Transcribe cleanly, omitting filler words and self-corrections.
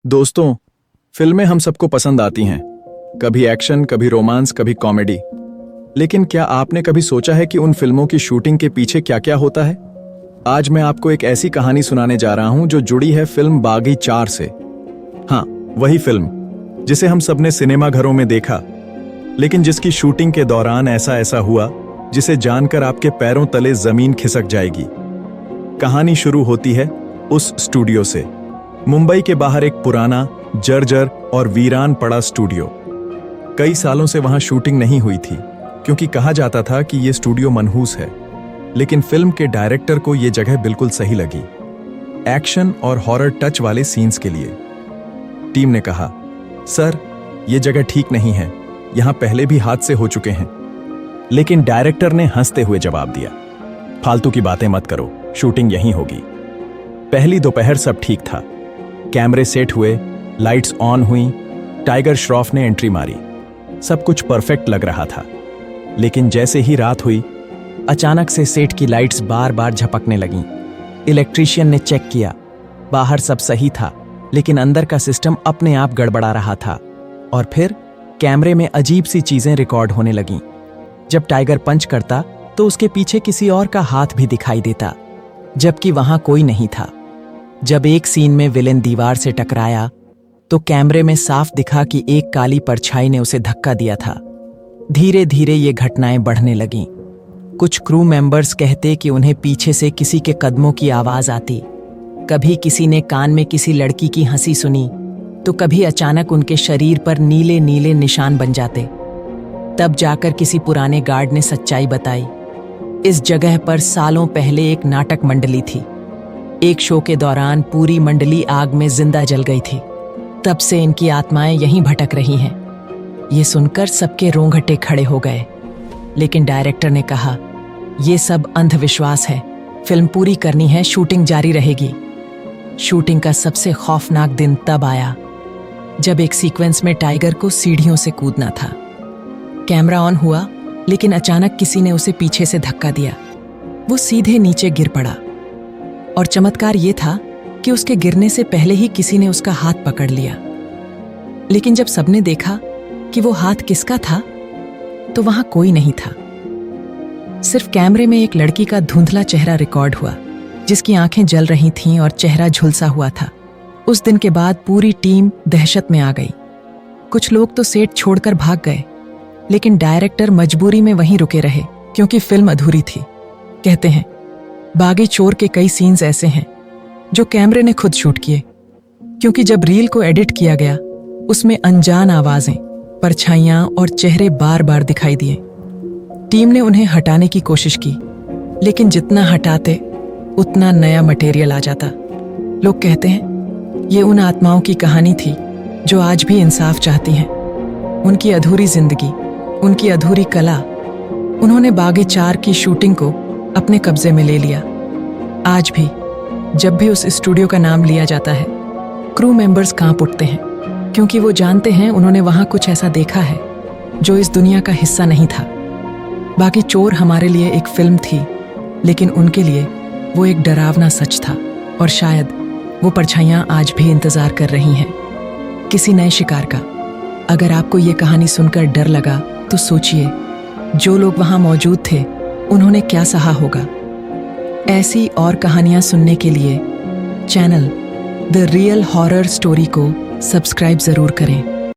दोस्तों, फिल्में हम सबको पसंद आती हैं। कभी एक्शन, कभी रोमांस, कभी कॉमेडी। लेकिन क्या आपने कभी सोचा है कि उन फिल्मों की शूटिंग के पीछे क्या क्या होता है? आज मैं आपको एक ऐसी कहानी सुनाने जा रहा हूं जो जुड़ी है फिल्म बागी 4 से। हाँ, वही फिल्म जिसे हम सबने सिनेमा घरों में देखा, लेकिन जिसकी शूटिंग के दौरान ऐसा ऐसा हुआ जिसे जानकर आपके पैरों तले जमीन खिसक जाएगी। कहानी शुरू होती है उस स्टूडियो से। मुंबई के बाहर एक पुराना, जर्जर और वीरान पड़ा स्टूडियो। कई सालों से वहां शूटिंग नहीं हुई थी क्योंकि कहा जाता था कि यह स्टूडियो मनहूस है। लेकिन फिल्म के डायरेक्टर को यह जगह बिल्कुल सही लगी, एक्शन और हॉरर टच वाले सीन्स के लिए। टीम ने कहा, सर, यह जगह ठीक नहीं है, यहां पहले भी हादसे हो चुके हैं। लेकिन डायरेक्टर ने हंसते हुए जवाब दिया, फालतू की बातें मत करो, शूटिंग यहीं होगी। पहली दोपहर सब ठीक था। कैमरे सेट हुए, लाइट्स ऑन हुई, टाइगर श्रॉफ ने एंट्री मारी। सब कुछ परफेक्ट लग रहा था। लेकिन जैसे ही रात हुई, अचानक से सेट की लाइट्स बार बार झपकने लगीं। इलेक्ट्रीशियन ने चेक किया, बाहर सब सही था, लेकिन अंदर का सिस्टम अपने आप गड़बड़ा रहा था। और फिर कैमरे में अजीब सी चीजें रिकॉर्ड होने लगीं। जब टाइगर पंच करता तो उसके पीछे किसी और का हाथ भी दिखाई देता, जबकि वहां कोई नहीं था। जब एक सीन में विलेन दीवार से टकराया तो कैमरे में साफ दिखा कि एक काली परछाई ने उसे धक्का दिया था। धीरे धीरे ये घटनाएं बढ़ने लगीं। कुछ क्रू मेंबर्स कहते कि उन्हें पीछे से किसी के कदमों की आवाज आती। कभी किसी ने कान में किसी लड़की की हंसी सुनी तो कभी अचानक उनके शरीर पर नीले नीले निशान बन जाते। तब जाकर किसी पुराने गार्ड ने सच्चाई बताई। इस जगह पर सालों पहले एक नाटक मंडली थी। एक शो के दौरान पूरी मंडली आग में जिंदा जल गई थी। तब से इनकी आत्माएं यहीं भटक रही हैं। ये सुनकर सबके रोंगटे खड़े हो गए। लेकिन डायरेक्टर ने कहा, यह सब अंधविश्वास है, फिल्म पूरी करनी है, शूटिंग जारी रहेगी। शूटिंग का सबसे खौफनाक दिन तब आया जब एक सीक्वेंस में टाइगर को सीढ़ियों से कूदना था। कैमरा ऑन हुआ, लेकिन अचानक किसी ने उसे पीछे से धक्का दिया। वो सीधे नीचे गिर पड़ा। और चमत्कार ये था कि उसके गिरने से पहले ही किसी ने उसका हाथ पकड़ लिया। लेकिन जब सबने देखा कि वो हाथ किसका था, तो वहां कोई नहीं था। सिर्फ कैमरे में एक लड़की का धुंधला चेहरा रिकॉर्ड हुआ, जिसकी आंखें जल रही थीं और चेहरा झुलसा हुआ था। उस दिन के बाद पूरी टीम दहशत में आ गई। कुछ लोग तो सेट छोड़कर भाग गए, लेकिन डायरेक्टर मजबूरी में वहीं रुके रहे क्योंकि फिल्म अधूरी थी। कहते हैं, बागी चोर के कई सीन्स ऐसे हैं जो कैमरे ने खुद शूट किए, क्योंकि जब रील को एडिट किया गया उसमें अनजान आवाजें, परछाइयां और चेहरे बार बार दिखाई दिए। टीम ने उन्हें हटाने की कोशिश की, लेकिन जितना हटाते उतना नया मटेरियल आ जाता। लोग कहते हैं, ये उन आत्माओं की कहानी थी जो आज भी इंसाफ चाहती हैं। उनकी अधूरी जिंदगी, उनकी अधूरी कला। उन्होंने बागी 4 की शूटिंग को अपने कब्जे में ले लिया। आज भी जब भी उस स्टूडियो का नाम लिया जाता है, क्रू मेंबर्स कांप उठते हैं, क्योंकि वो जानते हैं उन्होंने वहां कुछ ऐसा देखा है जो इस दुनिया का हिस्सा नहीं था। बागी चोर हमारे लिए एक फिल्म थी, लेकिन उनके लिए वो एक डरावना सच था। और शायद वो परछाइयां आज भी इंतजार कर रही हैं किसी नए शिकार का। अगर आपको ये कहानी सुनकर डर लगा तो सोचिए, जो लोग वहां मौजूद थे उन्होंने क्या सहा होगा। ऐसी और कहानियां सुनने के लिए channel the real horror story को सब्सक्राइब जरूर करें।